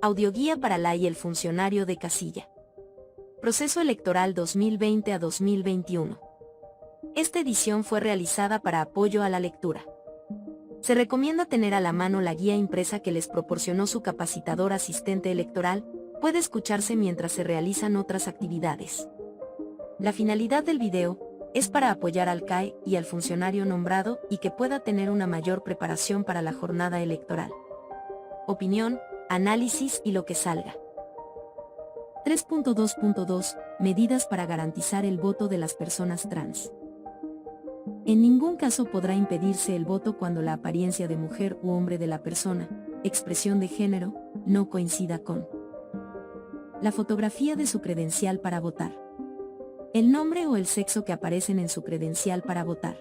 Audioguía para la y el funcionario de casilla. Proceso electoral 2020 a 2021. Esta edición fue realizada para apoyo a la lectura. Se recomienda tener a la mano la guía impresa que les proporcionó su capacitador asistente electoral. Puede escucharse mientras se realizan otras actividades. La finalidad del video es para apoyar al CAE y al funcionario nombrado y que pueda tener una mayor preparación para la jornada electoral. Opinión, análisis y lo que salga. 3.2.2 Medidas para garantizar el voto de las personas trans. En ningún caso podrá impedirse el voto cuando la apariencia de mujer u hombre de la persona, expresión de género, no coincida con la fotografía de su credencial para votar, el nombre o el sexo que aparecen en su credencial para votar.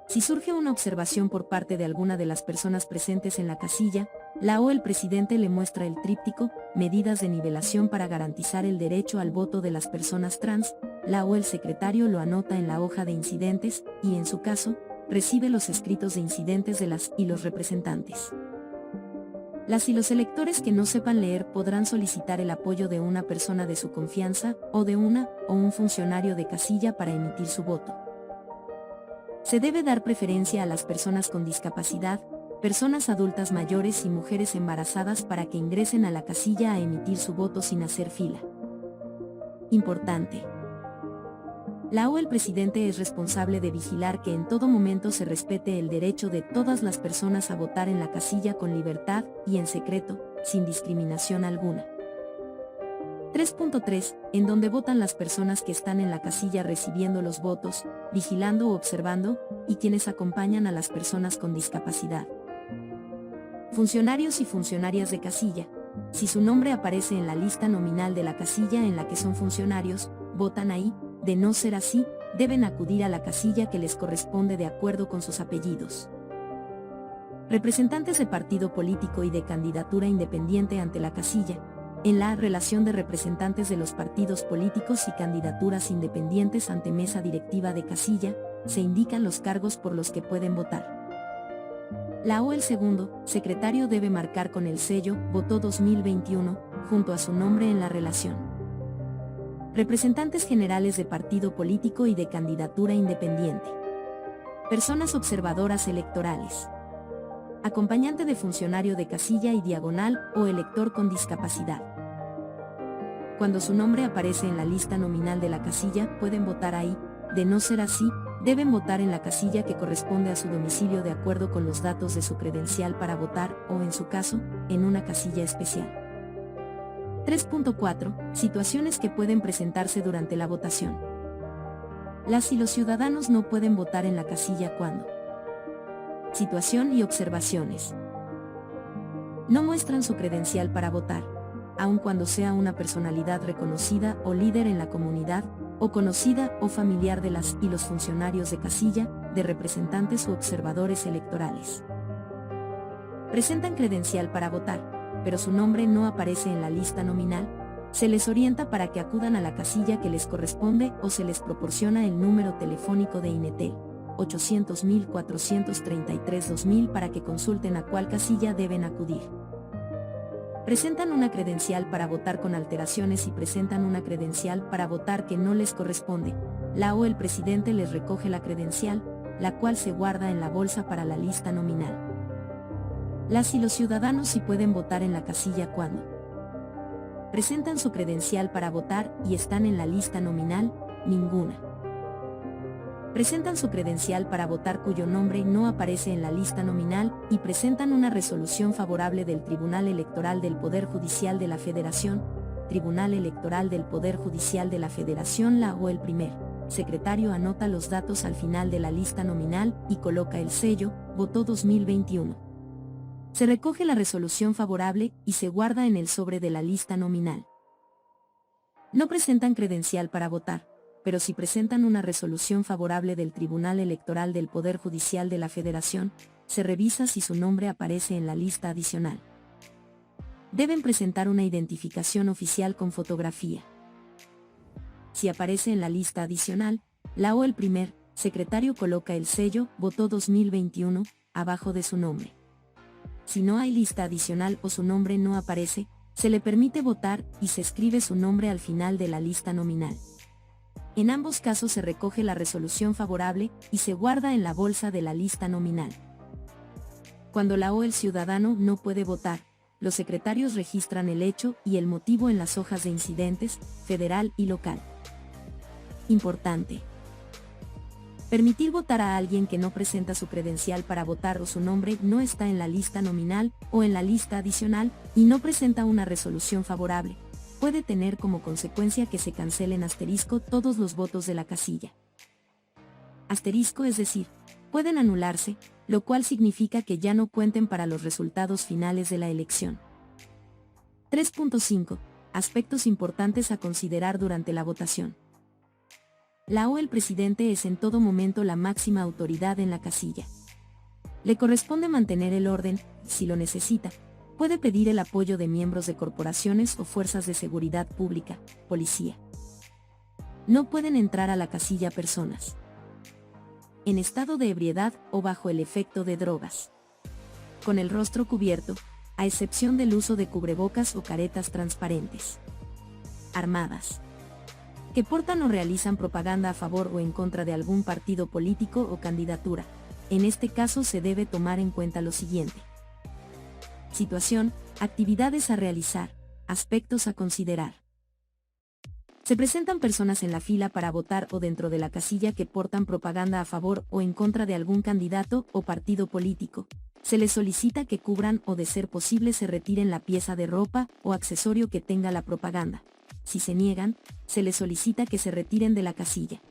Si surge una observación por parte de alguna de las personas presentes en la casilla, la o el presidente le muestra el tríptico, medidas de nivelación para garantizar el derecho al voto de las personas trans, la o el secretario lo anota en la hoja de incidentes, y en su caso, recibe los escritos de incidentes de las y los representantes. Las y los electores que no sepan leer podrán solicitar el apoyo de una persona de su confianza, o de una o un funcionario de casilla para emitir su voto. Se debe dar preferencia a las personas con discapacidad, personas adultas mayores y mujeres embarazadas para que ingresen a la casilla a emitir su voto sin hacer fila. Importante. La o el presidente es responsable de vigilar que en todo momento se respete el derecho de todas las personas a votar en la casilla con libertad y en secreto, sin discriminación alguna. 3.3 En donde votan las personas que están en la casilla recibiendo los votos, vigilando o observando, y quienes acompañan a las personas con discapacidad. Funcionarios y funcionarias de casilla. Si su nombre aparece en la lista nominal de la casilla en la que son funcionarios, votan ahí. De no ser así, deben acudir a la casilla que les corresponde de acuerdo con sus apellidos. Representantes de partido político y de candidatura independiente ante la casilla. En la relación de representantes de los partidos políticos y candidaturas independientes ante mesa directiva de casilla, se indican los cargos por los que pueden votar. La o el segundo, secretario debe marcar con el sello, votó 2021, junto a su nombre en la relación. Representantes generales de partido político y de candidatura independiente. Personas observadoras electorales. Acompañante de funcionario de casilla y diagonal o elector con discapacidad. Cuando su nombre aparece en la lista nominal de la casilla, pueden votar ahí. De no ser así, deben votar en la casilla que corresponde a su domicilio de acuerdo con los datos de su credencial para votar o, en su caso, en una casilla especial. 3.4 Situaciones que pueden presentarse durante la votación. Las y los ciudadanos no pueden votar en la casilla cuando. Situación y observaciones. No muestran su credencial para votar, aun cuando sea una personalidad reconocida o líder en la comunidad, o conocida o familiar de las y los funcionarios de casilla, de representantes u observadores electorales. Presentan credencial para votar, pero su nombre no aparece en la lista nominal. Se les orienta para que acudan a la casilla que les corresponde o se les proporciona el número telefónico de INETEL, 800.433-2000 para que consulten a cuál casilla deben acudir. Presentan una credencial para votar con alteraciones y presentan una credencial para votar que no les corresponde. La o el presidente les recoge la credencial, la cual se guarda en la bolsa para la lista nominal. Las y los ciudadanos sí pueden votar en la casilla cuando presentan su credencial para votar y están en la lista nominal, ninguna. Presentan su credencial para votar cuyo nombre no aparece en la lista nominal y presentan una resolución favorable del Tribunal Electoral del Poder Judicial de la Federación, Tribunal Electoral del Poder Judicial de la Federación. La o el primer secretario anota los datos al final de la lista nominal y coloca el sello, votó 2021. Se recoge la resolución favorable y se guarda en el sobre de la lista nominal. No presentan credencial para votar, pero si presentan una resolución favorable del Tribunal Electoral del Poder Judicial de la Federación, se revisa si su nombre aparece en la lista adicional. Deben presentar una identificación oficial con fotografía. Si aparece en la lista adicional, la o el primer secretario coloca el sello, votó 2021, abajo de su nombre. Si no hay lista adicional o su nombre no aparece, se le permite votar y se escribe su nombre al final de la lista nominal. En ambos casos se recoge la resolución favorable y se guarda en la bolsa de la lista nominal. Cuando la o el ciudadano no puede votar, los secretarios registran el hecho y el motivo en las hojas de incidentes, federal y local. Importante. Permitir votar a alguien que no presenta su credencial para votar o su nombre no está en la lista nominal o en la lista adicional y no presenta una resolución favorable, puede tener como consecuencia que se cancelen asterisco todos los votos de la casilla. Asterisco, es decir, pueden anularse, lo cual significa que ya no cuenten para los resultados finales de la elección. 3.5. Aspectos importantes a considerar durante la votación. La o el presidente es en todo momento la máxima autoridad en la casilla. Le corresponde mantener el orden, si lo necesita, puede pedir el apoyo de miembros de corporaciones o fuerzas de seguridad pública, policía. No pueden entrar a la casilla personas en estado de ebriedad o bajo el efecto de drogas, con el rostro cubierto, a excepción del uso de cubrebocas o caretas transparentes, armadas, que portan o realizan propaganda a favor o en contra de algún partido político o candidatura. En este caso se debe tomar en cuenta lo siguiente: situación, actividades a realizar, aspectos a considerar. Se presentan personas en la fila para votar o dentro de la casilla que portan propaganda a favor o en contra de algún candidato o partido político. Se les solicita que cubran o de ser posible se retiren la pieza de ropa o accesorio que tenga la propaganda. Si se niegan, se les solicita que se retiren de la casilla.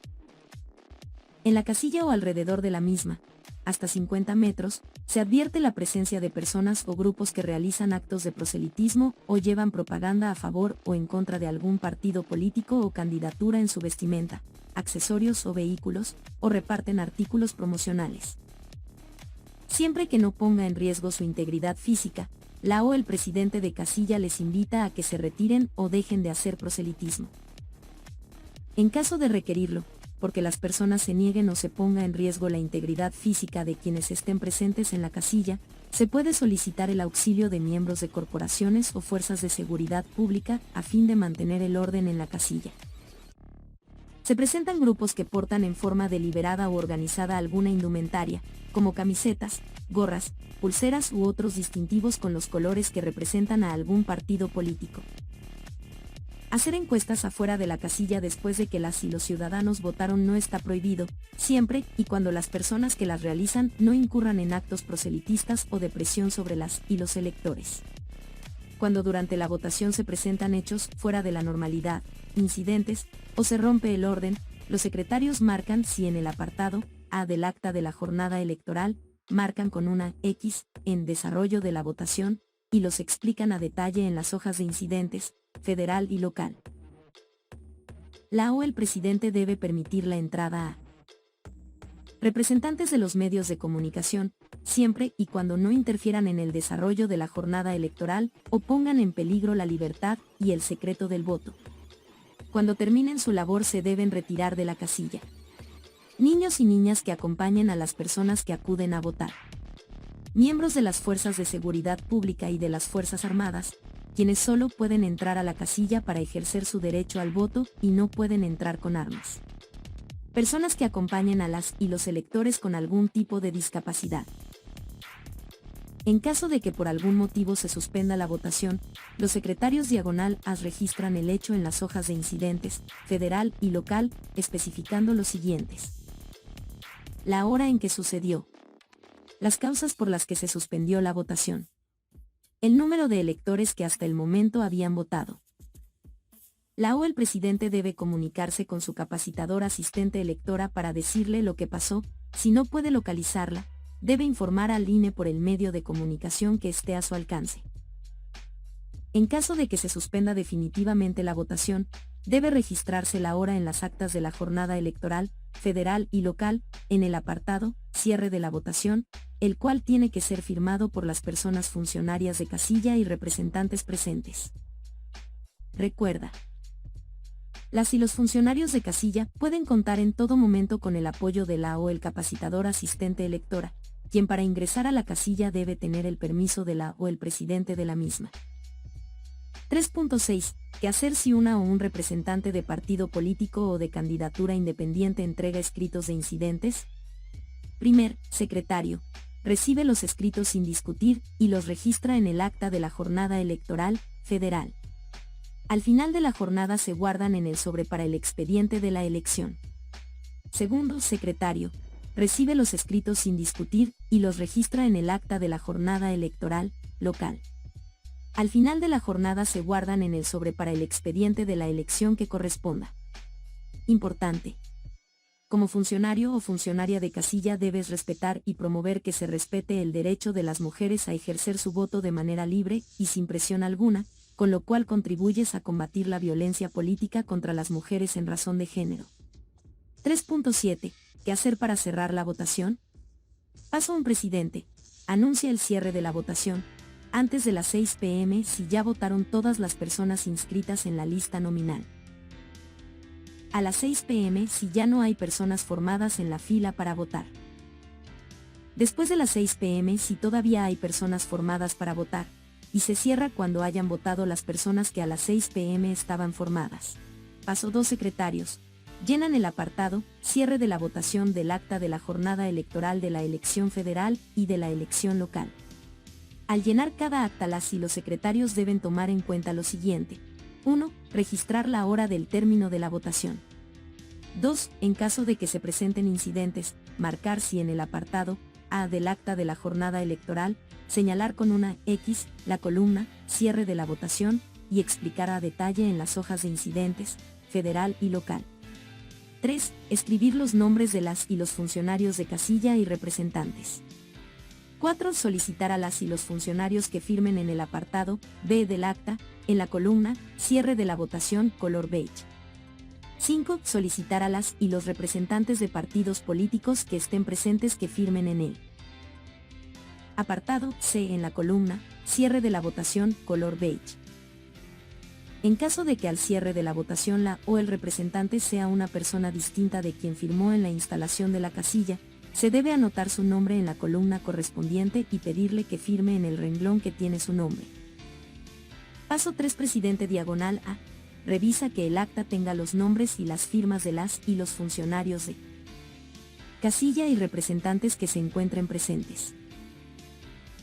En la casilla o alrededor de la misma, hasta 50 metros, se advierte la presencia de personas o grupos que realizan actos de proselitismo o llevan propaganda a favor o en contra de algún partido político o candidatura en su vestimenta, accesorios o vehículos, o reparten artículos promocionales. Siempre que no ponga en riesgo su integridad física, la o el presidente de casilla les invita a que se retiren o dejen de hacer proselitismo. En caso de requerirlo, porque las personas se nieguen o se ponga en riesgo la integridad física de quienes estén presentes en la casilla, se puede solicitar el auxilio de miembros de corporaciones o fuerzas de seguridad pública a fin de mantener el orden en la casilla. Se presentan grupos que portan en forma deliberada o organizada alguna indumentaria, como camisetas, gorras, pulseras u otros distintivos con los colores que representan a algún partido político. Hacer encuestas afuera de la casilla después de que las y los ciudadanos votaron no está prohibido, siempre y cuando las personas que las realizan no incurran en actos proselitistas o de presión sobre las y los electores. Cuando durante la votación se presentan hechos fuera de la normalidad, incidentes, o se rompe el orden, los secretarios marcan si en el apartado A del acta de la jornada electoral, marcan con una X en desarrollo de la votación, y los explican a detalle en las hojas de incidentes, federal y local. La o el presidente debe permitir la entrada a representantes de los medios de comunicación, siempre y cuando no interfieran en el desarrollo de la jornada electoral o pongan en peligro la libertad y el secreto del voto. Cuando terminen su labor se deben retirar de la casilla. Niños y niñas que acompañen a las personas que acuden a votar. Miembros de las fuerzas de seguridad pública y de las Fuerzas Armadas, quienes solo pueden entrar a la casilla para ejercer su derecho al voto y no pueden entrar con armas. Personas que acompañen a las y los electores con algún tipo de discapacidad. En caso de que por algún motivo se suspenda la votación, los secretarios /as registran el hecho en las hojas de incidentes, federal y local, especificando los siguientes: la hora en que sucedió, las causas por las que se suspendió la votación, el número de electores que hasta el momento habían votado. La o el presidente debe comunicarse con su capacitador asistente electora para decirle lo que pasó. Si no puede localizarla, debe informar al INE por el medio de comunicación que esté a su alcance. En caso de que se suspenda definitivamente la votación, debe registrarse la hora en las actas de la jornada electoral, federal y local, en el apartado Cierre de la votación, el cual tiene que ser firmado por las personas funcionarias de casilla y representantes presentes. Recuerda: las y los funcionarios de casilla pueden contar en todo momento con el apoyo de la o el capacitador asistente electora, quien para ingresar a la casilla debe tener el permiso de la o el presidente de la misma. 3.6. ¿Qué hacer si una o un representante de partido político o de candidatura independiente entrega escritos de incidentes? Primer, secretario. Recibe los escritos sin discutir y los registra en el acta de la jornada electoral federal. Al final de la jornada se guardan en el sobre para el expediente de la elección. Segundo, secretario. Recibe los escritos sin discutir y los registra en el acta de la jornada electoral local. Al final de la jornada se guardan en el sobre para el expediente de la elección que corresponda. Importante. Como funcionario o funcionaria de casilla debes respetar y promover que se respete el derecho de las mujeres a ejercer su voto de manera libre y sin presión alguna, con lo cual contribuyes a combatir la violencia política contra las mujeres en razón de género. 3.7. ¿Qué hacer para cerrar la votación? Paso 1. Presidente. Anuncia el cierre de la votación antes de las 6 p.m. si ya votaron todas las personas inscritas en la lista nominal. A las 6 p.m. si ya no hay personas formadas en la fila para votar. Después de las 6 p.m. si todavía hay personas formadas para votar, y se cierra cuando hayan votado las personas que a las 6 p.m. estaban formadas. Paso 2. Secretarios. Llenan el apartado, cierre de la votación del acta de la jornada electoral de la elección federal y de la elección local. Al llenar cada acta las y los secretarios deben tomar en cuenta lo siguiente. 1. Registrar la hora del término de la votación. 2. En caso de que se presenten incidentes, marcar si en el apartado A del acta de la jornada electoral, señalar con una X la columna, cierre de la votación, y explicar a detalle en las hojas de incidentes, federal y local. 3. Escribir los nombres de las y los funcionarios de casilla y representantes. 4. Solicitar a las y los funcionarios que firmen en el apartado B del acta, en la columna, cierre de la votación, color beige. 5. Solicitar a las y los representantes de partidos políticos que estén presentes que firmen en él. Apartado C en la columna, cierre de la votación, color beige. En caso de que al cierre de la votación la o el representante sea una persona distinta de quien firmó en la instalación de la casilla, se debe anotar su nombre en la columna correspondiente y pedirle que firme en el renglón que tiene su nombre. Paso 3. Presidente diagonal A. Revisa que el acta tenga los nombres y las firmas de las y los funcionarios de casilla y representantes que se encuentren presentes.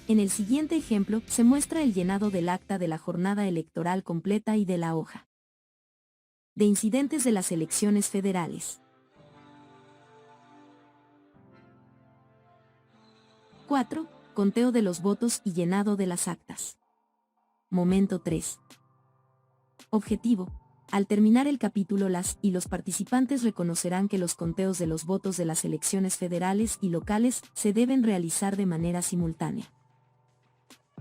En el siguiente ejemplo, se muestra el llenado del acta de la jornada electoral completa y de la hoja de incidentes de las elecciones federales. 4. Conteo de los votos y llenado de las actas. Momento 3. Objetivo. Al terminar el capítulo las y los participantes reconocerán que los conteos de los votos de las elecciones federales y locales se deben realizar de manera simultánea.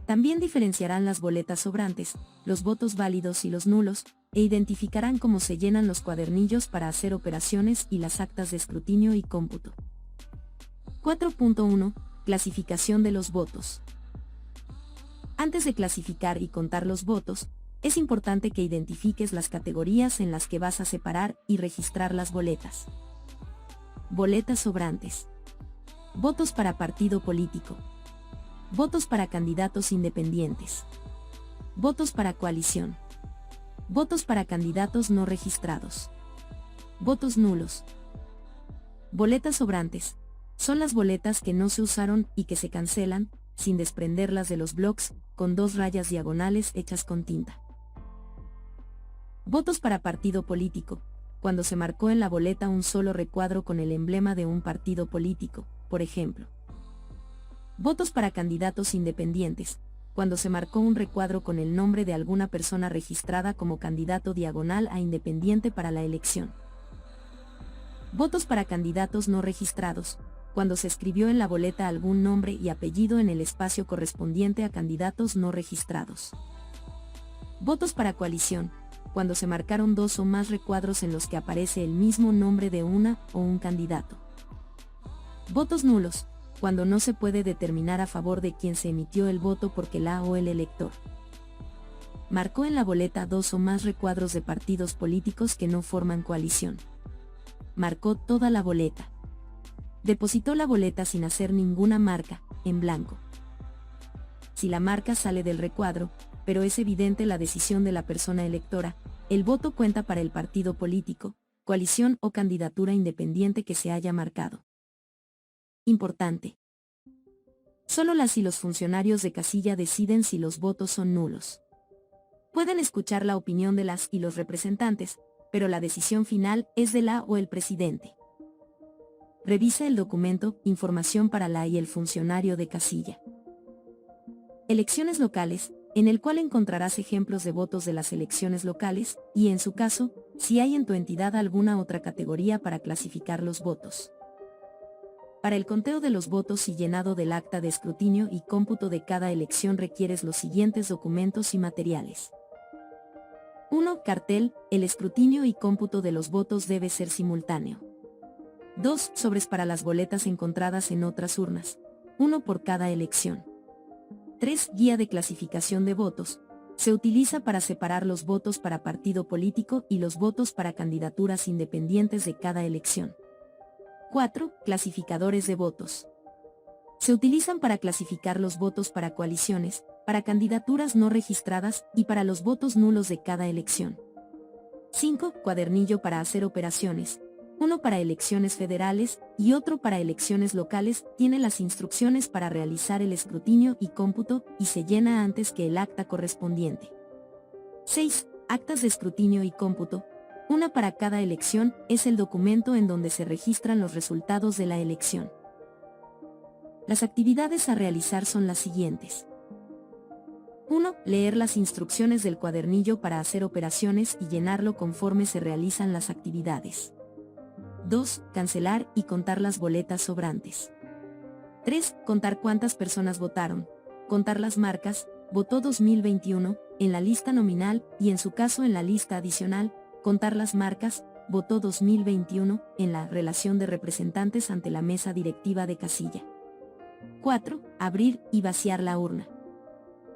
También diferenciarán las boletas sobrantes, los votos válidos y los nulos, e identificarán cómo se llenan los cuadernillos para hacer operaciones y las actas de escrutinio y cómputo. 4.1. Clasificación de los votos. Antes de clasificar y contar los votos, es importante que identifiques las categorías en las que vas a separar y registrar las boletas. Boletas sobrantes. Votos para partido político. Votos para candidatos independientes. Votos para coalición. Votos para candidatos no registrados. Votos nulos. Boletas sobrantes. Son las boletas que no se usaron y que se cancelan, sin desprenderlas de los blocks, con 2 rayas diagonales hechas con tinta. Votos para partido político. Cuando se marcó en la boleta un solo recuadro con el emblema de un partido político, por ejemplo. Votos para candidatos independientes. Cuando se marcó un recuadro con el nombre de alguna persona registrada como candidato diagonal a independiente para la elección. Votos para candidatos no registrados. Cuando se escribió en la boleta algún nombre y apellido en el espacio correspondiente a candidatos no registrados. Votos para coalición. Cuando se marcaron 2 o más recuadros en los que aparece el mismo nombre de una o un candidato. Votos nulos. Cuando no se puede determinar a favor de quien se emitió el voto porque la o el elector marcó en la boleta 2 o más recuadros de partidos políticos que no forman coalición. Marcó toda la boleta. Depositó la boleta sin hacer ninguna marca, en blanco. Si la marca sale del recuadro, pero es evidente la decisión de la persona electora, el voto cuenta para el partido político, coalición o candidatura independiente que se haya marcado. Importante. Solo las y los funcionarios de casilla deciden si los votos son nulos. Pueden escuchar la opinión de las y los representantes, pero la decisión final es de la o el presidente. Revisa el documento Información para la y el funcionario de casilla. Elecciones locales, en el cual encontrarás ejemplos de votos de las elecciones locales, y en su caso, si hay en tu entidad alguna otra categoría para clasificar los votos. Para el conteo de los votos y llenado del acta de escrutinio y cómputo de cada elección requieres los siguientes documentos y materiales. 1. Cartel, el escrutinio y cómputo de los votos debe ser simultáneo. 2. Sobres para las boletas encontradas en otras urnas, uno por cada elección. 3. Guía de clasificación de votos. Se utiliza para separar los votos para partido político y los votos para candidaturas independientes de cada elección. 4. Clasificadores de votos. Se utilizan para clasificar los votos para coaliciones, para candidaturas no registradas y para los votos nulos de cada elección. 5. Cuadernillo para hacer operaciones. Uno para elecciones federales y otro para elecciones locales, tiene las instrucciones para realizar el escrutinio y cómputo y se llena antes que el acta correspondiente. 6. Actas de escrutinio y cómputo. Una para cada elección, es el documento en donde se registran los resultados de la elección. Las actividades a realizar son las siguientes. 1. Leer las instrucciones del cuadernillo para hacer operaciones y llenarlo conforme se realizan las actividades. 2. Cancelar y contar las boletas sobrantes. 3. Contar cuántas personas votaron. Contar las marcas, votó 2021, en la lista nominal y en su caso en la lista adicional. Contar las marcas, votó 2021, en la relación de representantes ante la mesa directiva de casilla. 4. Abrir y vaciar la urna.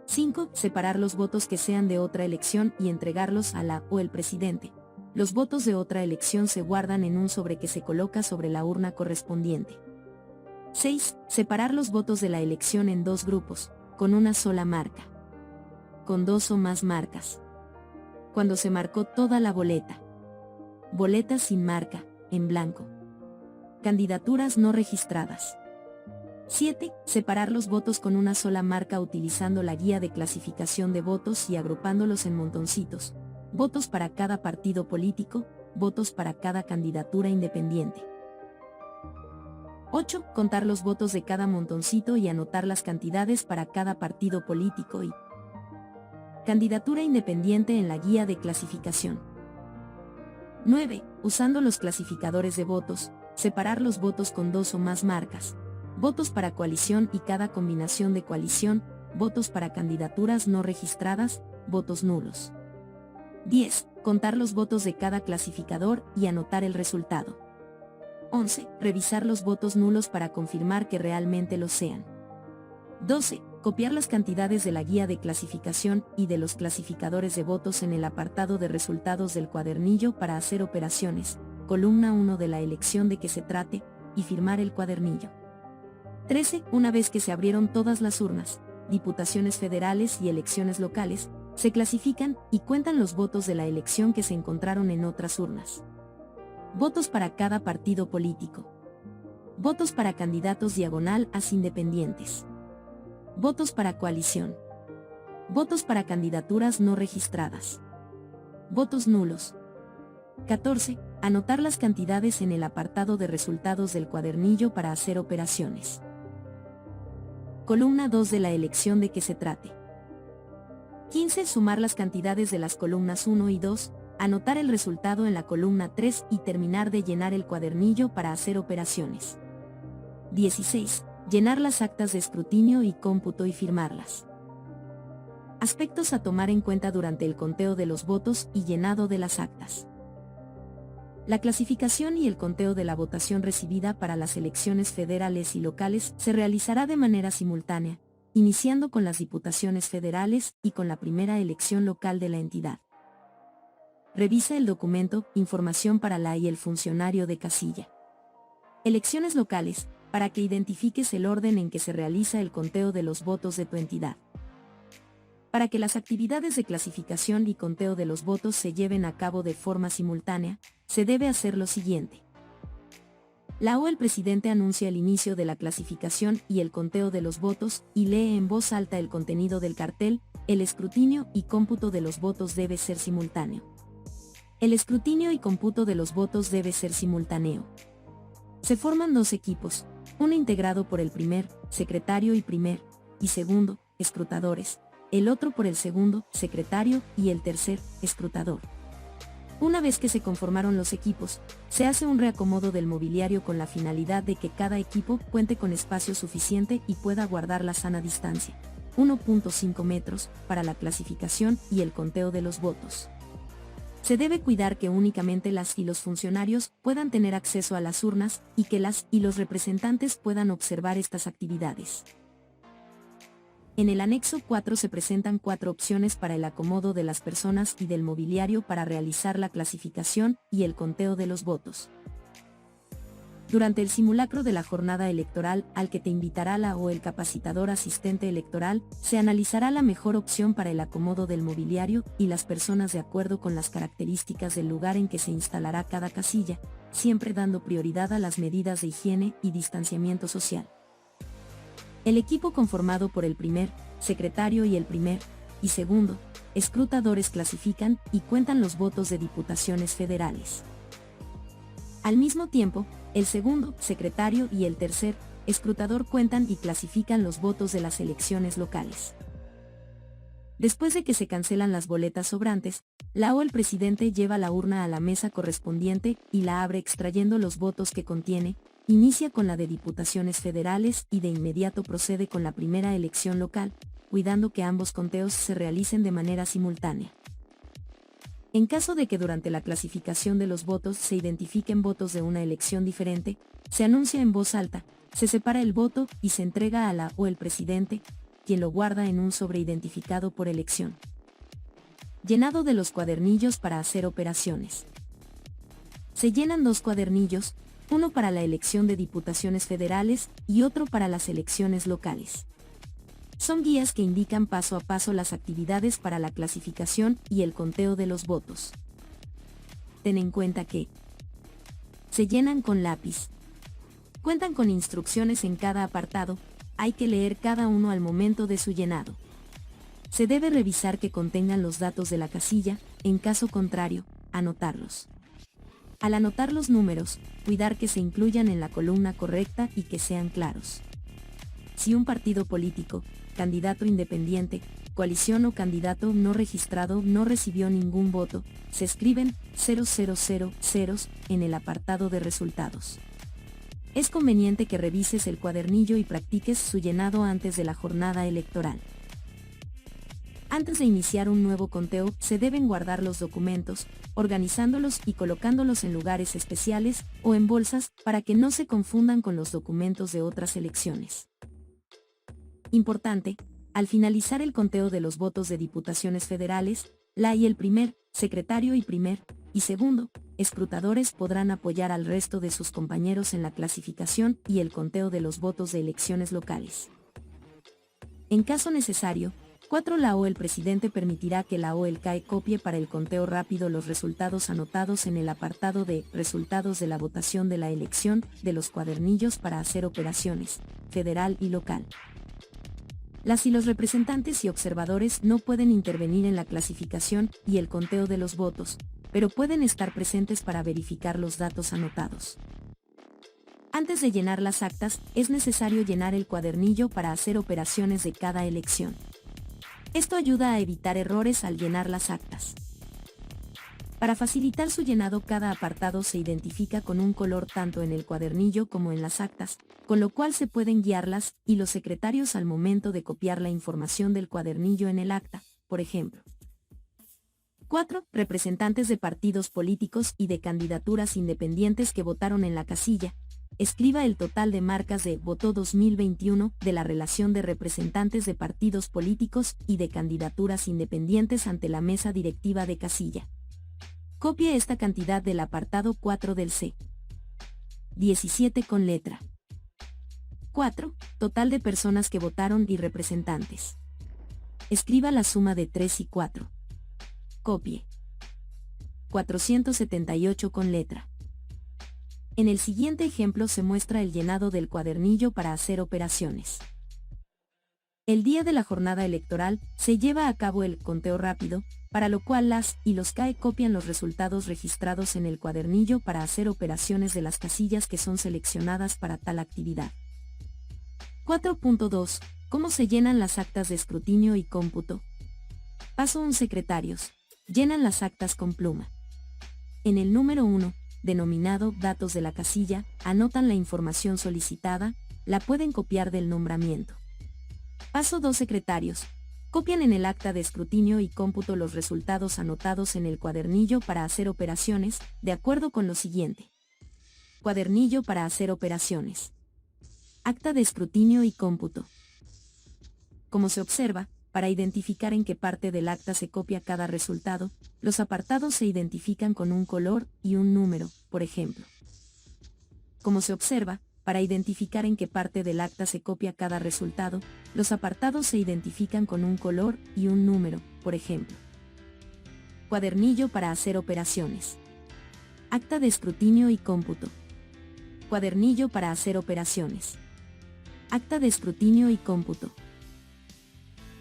5. Separar los votos que sean de otra elección y entregarlos a la o el presidente. Los votos de otra elección se guardan en un sobre que se coloca sobre la urna correspondiente. 6. Separar los votos de la elección en dos grupos, con una sola marca. Con dos o más marcas. Cuando se marcó toda la boleta. Boletas sin marca, en blanco. Candidaturas no registradas. 7. Separar los votos con una sola marca utilizando la guía de clasificación de votos y agrupándolos en montoncitos. Votos para cada partido político, votos para cada candidatura independiente. 8. Contar los votos de cada montoncito y anotar las cantidades para cada partido político y candidatura independiente en la guía de clasificación. 9. Usando los clasificadores de votos, separar los votos con dos o más marcas. Votos para coalición y cada combinación de coalición, votos para candidaturas no registradas, votos nulos. 10. Contar los votos de cada clasificador y anotar el resultado. 11. Revisar los votos nulos para confirmar que realmente lo sean. 12. Copiar las cantidades de la guía de clasificación y de los clasificadores de votos en el apartado de resultados del cuadernillo para hacer operaciones, columna 1 de la elección de que se trate, y firmar el cuadernillo. 13. Una vez que se abrieron todas las urnas, diputaciones federales y elecciones locales, se clasifican y cuentan los votos de la elección que se encontraron en otras urnas. Votos para cada partido político. Votos para candidatos diagonal as independientes. Votos para coalición. Votos para candidaturas no registradas. Votos nulos. 14. Anotar las cantidades en el apartado de resultados del cuadernillo para hacer operaciones. Columna 2 de la elección de que se trate. 15. Sumar las cantidades de las columnas 1 y 2, anotar el resultado en la columna 3 y terminar de llenar el cuadernillo para hacer operaciones. 16. Llenar las actas de escrutinio y cómputo y firmarlas. Aspectos a tomar en cuenta durante el conteo de los votos y llenado de las actas. La clasificación y el conteo de la votación recibida para las elecciones federales y locales se realizará de manera simultánea, iniciando con las diputaciones federales y con la primera elección local de la entidad. Revisa el documento Información para la y el funcionario de casilla. Elecciones locales, para que identifiques el orden en que se realiza el conteo de los votos de tu entidad. Para que las actividades de clasificación y conteo de los votos se lleven a cabo de forma simultánea, se debe hacer lo siguiente. El presidente anuncia el inicio de la clasificación y el conteo de los votos y lee en voz alta el contenido del cartel. El escrutinio y cómputo de los votos debe ser simultáneo. El escrutinio y cómputo de los votos debe ser simultáneo. Se forman dos equipos, uno integrado por el primer, secretario y segundo, escrutadores, el otro por el segundo, secretario y el tercer, escrutador. Una vez que se conformaron los equipos, se hace un reacomodo del mobiliario con la finalidad de que cada equipo cuente con espacio suficiente y pueda guardar la sana distancia, 1.5 metros, para la clasificación y el conteo de los votos. Se debe cuidar que únicamente las y los funcionarios puedan tener acceso a las urnas y que las y los representantes puedan observar estas actividades. En el anexo 4 se presentan 4 opciones para el acomodo de las personas y del mobiliario para realizar la clasificación y el conteo de los votos. Durante el simulacro de la jornada electoral al que te invitará el capacitador asistente electoral, se analizará la mejor opción para el acomodo del mobiliario y las personas de acuerdo con las características del lugar en que se instalará cada casilla, siempre dando prioridad a las medidas de higiene y distanciamiento social. El equipo conformado por el primer, secretario y el primer, y segundo, escrutadores clasifican y cuentan los votos de diputaciones federales. Al mismo tiempo, el segundo, secretario y el tercer, escrutador cuentan y clasifican los votos de las elecciones locales. Después de que se cancelan las boletas sobrantes, el presidente lleva la urna a la mesa correspondiente y la abre extrayendo los votos que contiene. Inicia con la de diputaciones federales y de inmediato procede con la primera elección local, cuidando que ambos conteos se realicen de manera simultánea. En caso de que durante la clasificación de los votos se identifiquen votos de una elección diferente, se anuncia en voz alta, se separa el voto y se entrega a el presidente, quien lo guarda en un sobre identificado por elección. Llenado de los cuadernillos para hacer operaciones. Se llenan 2 cuadernillos, uno para la elección de diputaciones federales y otro para las elecciones locales. Son guías que indican paso a paso las actividades para la clasificación y el conteo de los votos. Ten en cuenta que se llenan con lápiz. Cuentan con instrucciones en cada apartado, hay que leer cada uno al momento de su llenado. Se debe revisar que contengan los datos de la casilla, en caso contrario, anotarlos. Al anotar los números, cuidar que se incluyan en la columna correcta y que sean claros. Si un partido político, candidato independiente, coalición o candidato no registrado no recibió ningún voto, se escriben 000 ceros en el apartado de resultados. Es conveniente que revises el cuadernillo y practiques su llenado antes de la jornada electoral. Antes de iniciar un nuevo conteo, se deben guardar los documentos, organizándolos y colocándolos en lugares especiales o en bolsas para que no se confundan con los documentos de otras elecciones. Importante, al finalizar el conteo de los votos de diputaciones federales, el primer, secretario y segundo, escrutadores podrán apoyar al resto de sus compañeros en la clasificación y el conteo de los votos de elecciones locales. En caso necesario, 4. El presidente permitirá que el CAE copie para el conteo rápido los resultados anotados en el apartado de resultados de la votación de la elección de los cuadernillos para hacer operaciones, federal y local. Las y los representantes y observadores no pueden intervenir en la clasificación y el conteo de los votos, pero pueden estar presentes para verificar los datos anotados. Antes de llenar las actas, es necesario llenar el cuadernillo para hacer operaciones de cada elección. Esto ayuda a evitar errores al llenar las actas. Para facilitar su llenado, cada apartado se identifica con un color tanto en el cuadernillo como en las actas, con lo cual se pueden guiarlas y los secretarios al momento de copiar la información del cuadernillo en el acta, por ejemplo. 4. Representantes de partidos políticos y de candidaturas independientes que votaron en la casilla. Escriba el total de marcas de voto 2021 de la relación de representantes de partidos políticos y de candidaturas independientes ante la mesa directiva de casilla. Copie esta cantidad del apartado 4 del C. 17 con letra. 4. Total de personas que votaron y representantes. Escriba la suma de 3 y 4. Copie. 478 con letra. En el siguiente ejemplo se muestra el llenado del cuadernillo para hacer operaciones. El día de la jornada electoral se lleva a cabo el conteo rápido, para lo cual las y los CAE copian los resultados registrados en el cuadernillo para hacer operaciones de las casillas que son seleccionadas para tal actividad. 4.2. ¿Cómo se llenan las actas de escrutinio y cómputo? Paso 1. Secretarios. Llenan las actas con pluma. En el número 1, denominado Datos de la casilla, anotan la información solicitada, la pueden copiar del nombramiento. Paso 2. Secretarios. Copian en el acta de escrutinio y cómputo los resultados anotados en el cuadernillo para hacer operaciones, de acuerdo con lo siguiente. Cuadernillo para hacer operaciones. Acta de escrutinio y cómputo. Como se observa, para identificar en qué parte del acta se copia cada resultado, los apartados se identifican con un color y un número, por ejemplo. Como se observa, para identificar en qué parte del acta se copia cada resultado, los apartados se identifican con un color y un número, por ejemplo. Cuadernillo para hacer operaciones. Acta de escrutinio y cómputo. Cuadernillo para hacer operaciones. Acta de escrutinio y cómputo.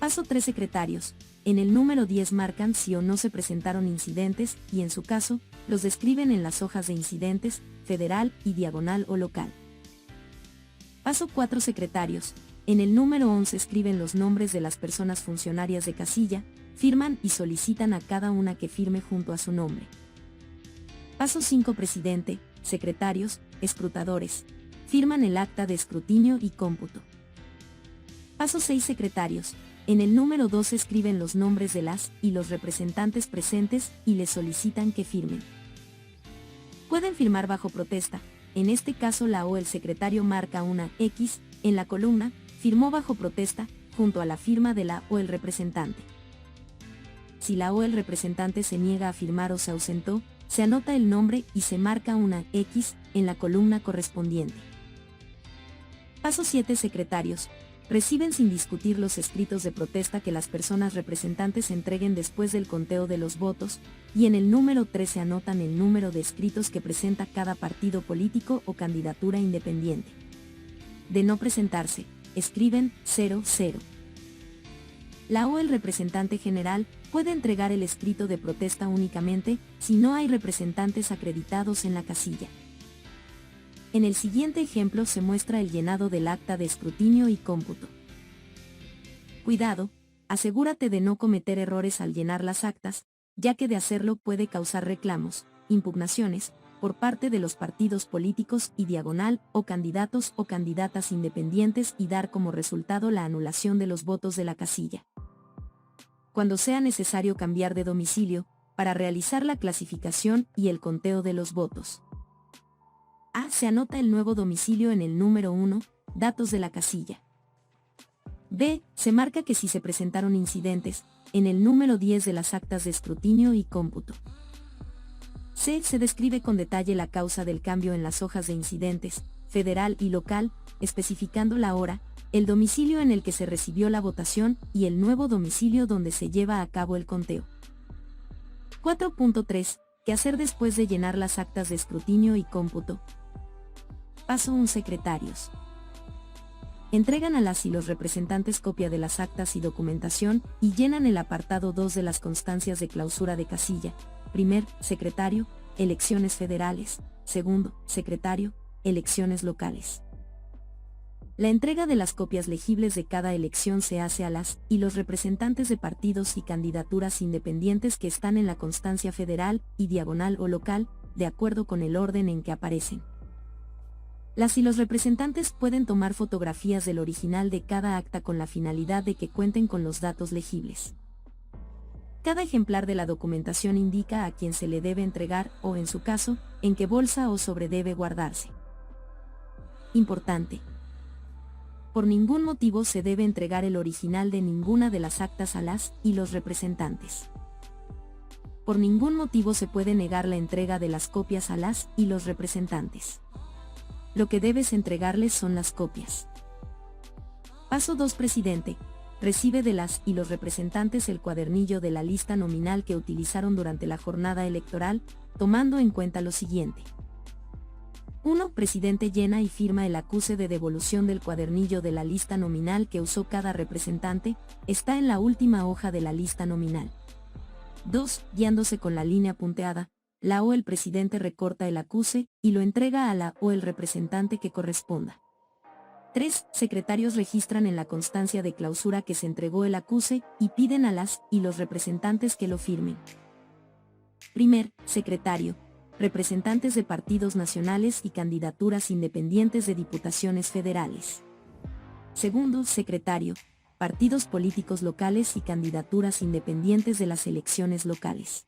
Paso 3. Secretarios. En el número 10 marcan si o no se presentaron incidentes y en su caso, los describen en las hojas de incidentes, federal y diagonal o local. Paso 4. Secretarios. En el número 11 escriben los nombres de las personas funcionarias de casilla, firman y solicitan a cada una que firme junto a su nombre. Paso 5. Presidente, secretarios, escrutadores. Firman el acta de escrutinio y cómputo. Paso 6. Secretarios. En el número 2 escriben los nombres de las y los representantes presentes y les solicitan que firmen. Pueden firmar bajo protesta. En este caso la o el secretario marca una X en la columna, firmó bajo protesta, junto a la firma de la o el representante. Si la o el representante se niega a firmar o se ausentó, se anota el nombre y se marca una X en la columna correspondiente. Paso 7. Secretarios. Reciben sin discutir los escritos de protesta que las personas representantes entreguen después del conteo de los votos, y en el número 3 se anotan el número de escritos que presenta cada partido político o candidatura independiente. De no presentarse, escriben 00. La o el representante general puede entregar el escrito de protesta únicamente si no hay representantes acreditados en la casilla. En el siguiente ejemplo se muestra el llenado del acta de escrutinio y cómputo. Cuidado, asegúrate de no cometer errores al llenar las actas, ya que de hacerlo puede causar reclamos, impugnaciones, por parte de los partidos políticos y diagonal o candidatos o candidatas independientes y dar como resultado la anulación de los votos de la casilla. Cuando sea necesario cambiar de domicilio, para realizar la clasificación y el conteo de los votos. A. Se anota el nuevo domicilio en el número 1, datos de la casilla. B. Se marca que si se presentaron incidentes, en el número 10 de las actas de escrutinio y cómputo. C. Se describe con detalle la causa del cambio en las hojas de incidentes, federal y local, especificando la hora, el domicilio en el que se recibió la votación y el nuevo domicilio donde se lleva a cabo el conteo. 4.3. ¿Qué hacer después de llenar las actas de escrutinio y cómputo? Paso 1. Secretarios. Entregan a las y los representantes copia de las actas y documentación y llenan el apartado 2 de las constancias de clausura de casilla. Primer, secretario, elecciones federales. Segundo, secretario, elecciones locales. La entrega de las copias legibles de cada elección se hace a las y los representantes de partidos y candidaturas independientes que están en la constancia federal y diagonal o local, de acuerdo con el orden en que aparecen. Las y los representantes pueden tomar fotografías del original de cada acta con la finalidad de que cuenten con los datos legibles. Cada ejemplar de la documentación indica a quién se le debe entregar o, en su caso, en qué bolsa o sobre debe guardarse. Importante. Por ningún motivo se debe entregar el original de ninguna de las actas a las y los representantes. Por ningún motivo se puede negar la entrega de las copias a las y los representantes. lo que debes entregarles son las copias. Paso 2. Presidente. Recibe de las y los representantes el cuadernillo de la lista nominal que utilizaron durante la jornada electoral, tomando en cuenta lo siguiente. 1. Presidente llena y firma el acuse de devolución del cuadernillo de la lista nominal que usó cada representante, está en la última hoja de la lista nominal. 2. Guiándose con la línea punteada, la o el presidente recorta el acuse y lo entrega a la o el representante que corresponda. 3. Secretarios registran en la constancia de clausura que se entregó el acuse y piden a las y los representantes que lo firmen. Primer secretario. Representantes de partidos nacionales y candidaturas independientes de diputaciones federales. Segundo secretario. Partidos políticos locales y candidaturas independientes de las elecciones locales.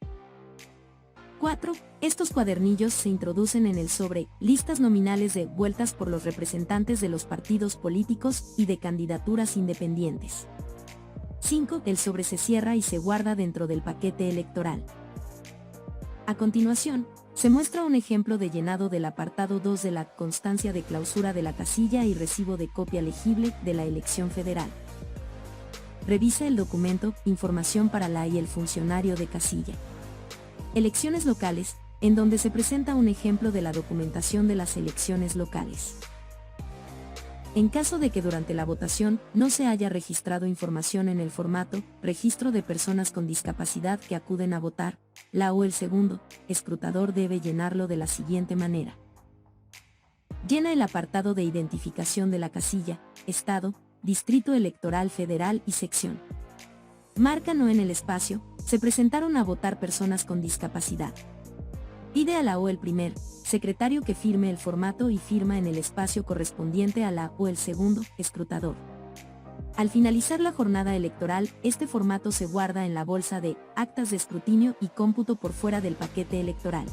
4. Estos cuadernillos se introducen en el sobre listas nominales de vueltas por los representantes de los partidos políticos y de candidaturas independientes. 5. El sobre se cierra y se guarda dentro del paquete electoral. A continuación, se muestra un ejemplo de llenado del apartado 2 de la constancia de clausura de la casilla y recibo de copia legible de la elección federal. Revisa el documento Información para la y el funcionario de casilla. Elecciones locales, en donde se presenta un ejemplo de la documentación de las elecciones locales. En caso de que durante la votación no se haya registrado información en el formato Registro de personas con discapacidad que acuden a votar, la o el segundo escrutador debe llenarlo de la siguiente manera. Llena el apartado de identificación de la casilla, Estado, Distrito Electoral Federal y sección. Marca no en el espacio, se presentaron a votar personas con discapacidad. Pide a la o el primer secretario que firme el formato y firma en el espacio correspondiente a la o el segundo escrutador. Al finalizar la jornada electoral, este formato se guarda en la bolsa de actas de escrutinio y cómputo por fuera del paquete electoral.